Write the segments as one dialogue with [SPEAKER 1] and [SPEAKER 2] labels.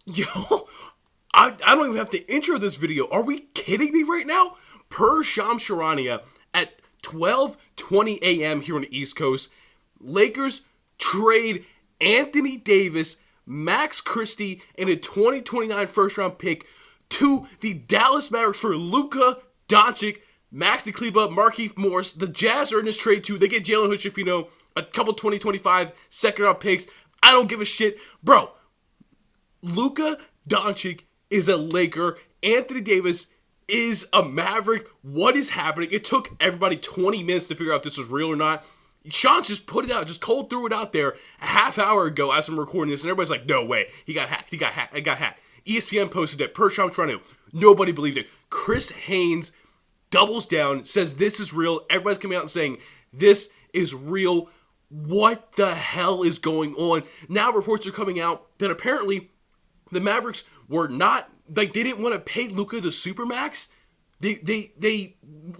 [SPEAKER 1] Yo, I don't even have to intro this video. Are we kidding me right now? Per Shams Charania at 12:20 a.m. here on the East Coast, Lakers trade Anthony Davis, Max Christie, and a 2029 first-round pick to the Dallas Mavericks for Luka Doncic, Maxi Kleber, Markieff Morris. The Jazz are in this trade too. They get Jalen Hood-Schifino, a couple 2025 second-round picks. I don't give a shit. Bro, Luka Doncic is a Laker. Anthony Davis is a Maverick. What is happening? It took everybody 20 minutes to figure out if this was real or not. Sean just put it out, just cold threw it out there a half hour ago as I'm recording this, and everybody's like, no way. He got hacked. It got hacked. ESPN posted it. Per Shams Charania. Nobody believed it. Chris Haynes doubles down, says this is real. Everybody's coming out and saying this is real. What the hell is going on? Now reports are coming out that apparently the Mavericks were not, like, they didn't want to pay Luka the Supermax. They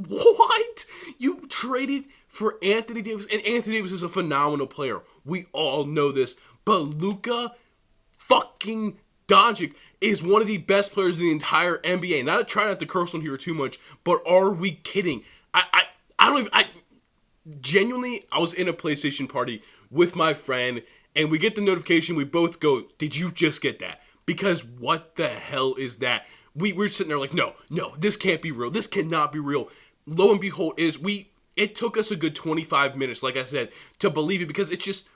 [SPEAKER 1] what? You traded for Anthony Davis, and Anthony Davis is a phenomenal player. We all know this. But Luka fucking Doncic is one of the best players in the entire NBA. Not to try not to curse on here too much, but are we kidding? I don't even, genuinely, I was in a PlayStation party with my friend, and we get the notification, we both go, did you just get that? Because what the hell is that? We're sitting there like, no, this can't be real. This cannot be real. Lo and behold, it took us a good 25 minutes, like I said, to believe it, because it's just,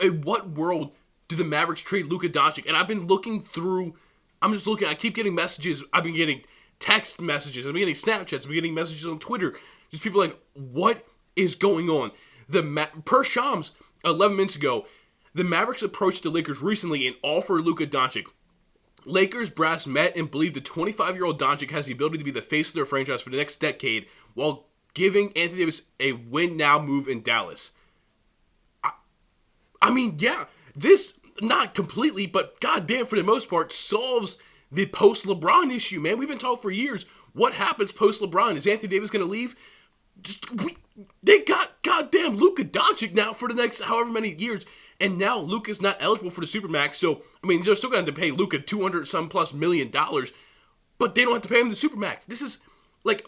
[SPEAKER 1] in what world do the Mavericks trade Luka Doncic? And I've been looking through, I keep getting messages, I've been getting text messages, I've been getting Snapchats, I've been getting messages on Twitter, just people like, what is going on? Per Shams, 11 minutes ago, the Mavericks approached the Lakers recently and offered Luka Doncic. Lakers brass met and believe the 25-year-old Doncic has the ability to be the face of their franchise for the next decade while giving Anthony Davis a win-now move in Dallas. I mean, yeah, this, not completely, but goddamn, for the most part, solves the post-LeBron issue, man. We've been talking for years. What happens post-LeBron? Is Anthony Davis going to leave? They got goddamn Luka Doncic now for the next however many years, and now Luka's not eligible for the Supermax, so, I mean, they're still going to have to pay Luka $200+ million, but they don't have to pay him the Supermax. This is, like,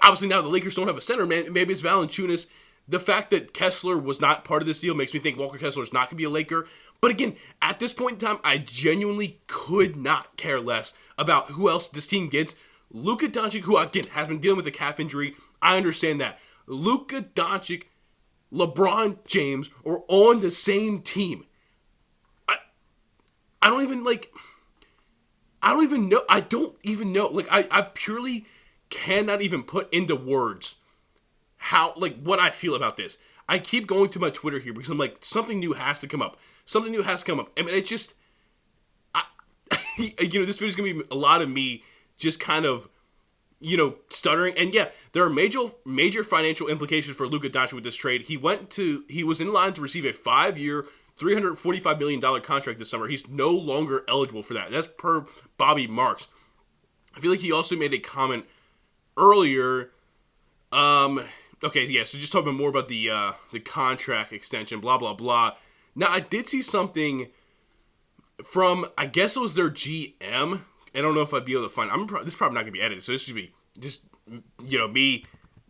[SPEAKER 1] obviously now the Lakers don't have a center, man. Maybe it's Valanciunas. The fact that Kessler was not part of this deal makes me think Walker Kessler is not going to be a Laker. But again, at this point in time, I genuinely could not care less about who else this team gets. Luka Doncic, who, again, has been dealing with a calf injury, I understand that. Luka Doncic, LeBron James are on the same team. I don't even know. Like, I purely cannot even put into words how, like, what I feel about this. I keep going to my Twitter here because I'm like, something new has to come up. I mean, it's just, this video is going to be a lot of me just kind of, stuttering. And yeah, there are major financial implications for Luka Doncic with this trade. He was in line to receive a 5-year, $345 million contract this summer. He's no longer eligible for that. That's per Bobby Marks. I feel like he also made a comment earlier. Okay, yeah, so just talking more about the contract extension, blah, blah, blah. Now, I did see something from, I guess it was their GM. I don't know if I'd be able to find it. This is probably not going to be edited, so this should be just, me.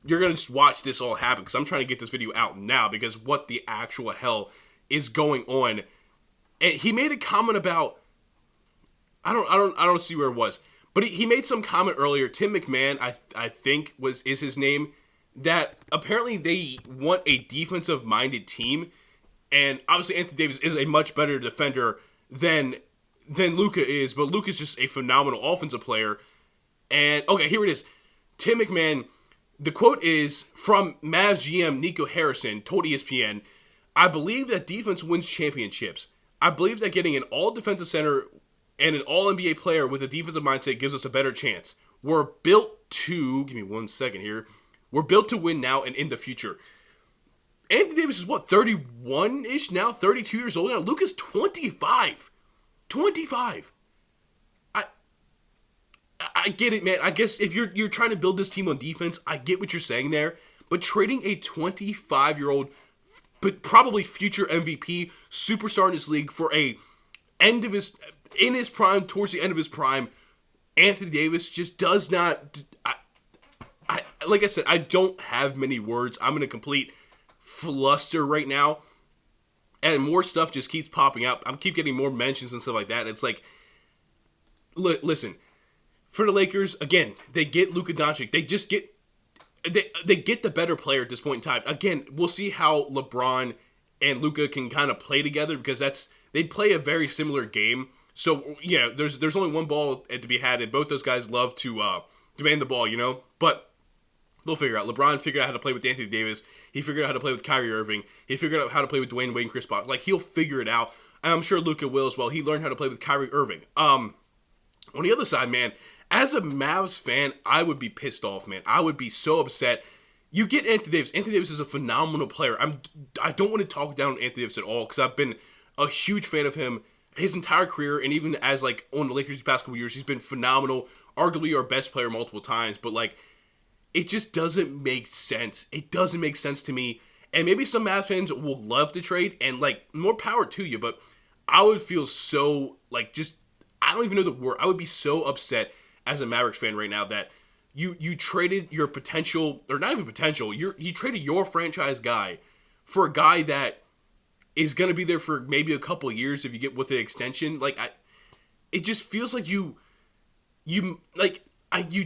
[SPEAKER 1] You're going to just watch this all happen, because I'm trying to get this video out now, because what the actual hell is going on. And he made a comment about, I don't see where it was, but he made some comment earlier. Tim McMahon, I think is his name, that apparently they want a defensive-minded team, and obviously Anthony Davis is a much better defender than Luka is, but Luka's just a phenomenal offensive player. And, okay, here it is. Tim McMahon, the quote is from Mavs GM Nico Harrison, told ESPN, "I believe that defense wins championships. I believe that getting an all-defensive center and an all-NBA player with a defensive mindset gives us a better chance. We're built to," give me 1 second here, "we're built to win now and in the future." Anthony Davis is, 31-ish now? 32 years old now? Luka's 25. 25. I get it, man. I guess if you're trying to build this team on defense, I get what you're saying there. But trading a 25-year-old, but probably future MVP, superstar in this league for a end of his in his prime, towards the end of his prime, Anthony Davis just does not. Like I said, I don't have many words. I'm in a complete fluster right now, and more stuff just keeps popping up. I keep getting more mentions and stuff like that. It's like, listen, for the Lakers, again, they get Luka Doncic. They just get they get the better player at this point in time. Again, we'll see how LeBron and Luka can kind of play together, because they play a very similar game. So yeah, there's only one ball to be had, and both those guys love to demand the ball, But they'll figure out. LeBron figured out how to play with Anthony Davis. He figured out how to play with Kyrie Irving. He figured out how to play with Dwayne Wade and Chris Paul. Like, he'll figure it out. And I'm sure Luka will as well. He learned how to play with Kyrie Irving. On the other side, man, as a Mavs fan, I would be pissed off, man. I would be so upset. You get Anthony Davis. Anthony Davis is a phenomenal player. I don't want to talk down Anthony Davis at all, because I've been a huge fan of him his entire career, and even as, like, on the Lakers these past couple years, he's been phenomenal. Arguably our best player multiple times. But, like, it just doesn't make sense. It doesn't make sense to me. And maybe some Mavs fans will love to trade, and, like, more power to you. But I would feel so, like, just, I don't even know the word. I would be so upset as a Mavericks fan right now that you traded your potential, or not even potential, you traded your franchise guy for a guy that is going to be there for maybe a couple of years if you get with an extension. Like, it just feels like you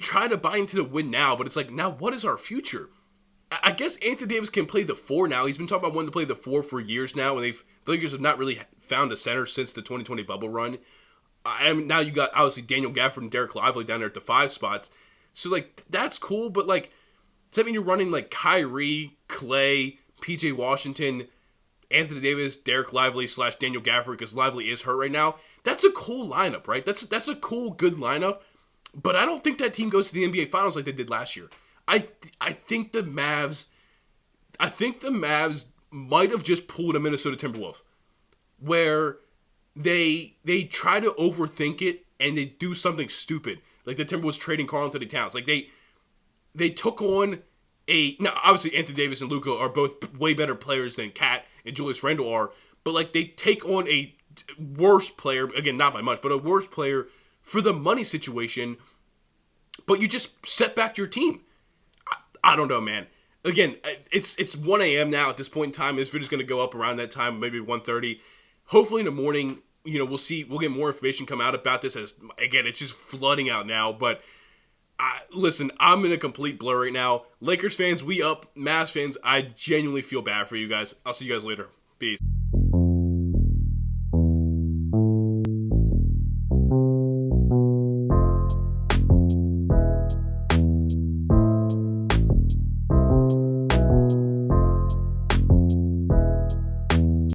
[SPEAKER 1] try to buy into the win now, but it's like, now what is our future? I guess Anthony Davis can play the 4 now. He's been talking about wanting to play the 4 for years now, and the Lakers have not really found a center since the 2020 bubble run. Now you got, obviously, Daniel Gafford and Derek Lively down there at the 5 spots. So, like, that's cool, but, like, does that mean you're running, like, Kyrie, Clay, PJ Washington, Anthony Davis, Derek Lively / Daniel Gafford, because Lively is hurt right now? That's a cool lineup, right? That's a cool, good lineup. But I don't think that team goes to the NBA Finals like they did last year. I think the Mavs might have just pulled a Minnesota Timberwolves, where they try to overthink it and they do something stupid, like the Timberwolves trading Karl-Anthony Towns. Like, they took on now obviously Anthony Davis and Luka are both way better players than Kat and Julius Randle are, but, like, they take on a worse player, again, not by much, but a worse player for the money situation, but you just set back your team. I don't know, man. Again, it's 1 a.m. now at this point in time. This video's going to go up around that time, maybe 1:30. Hopefully in the morning, we'll get more information come out about this, as, again, it's just flooding out now. But listen, I'm in a complete blur right now. Lakers fans, we up. Mavs fans, I genuinely feel bad for you guys. I'll see you guys later. Peace.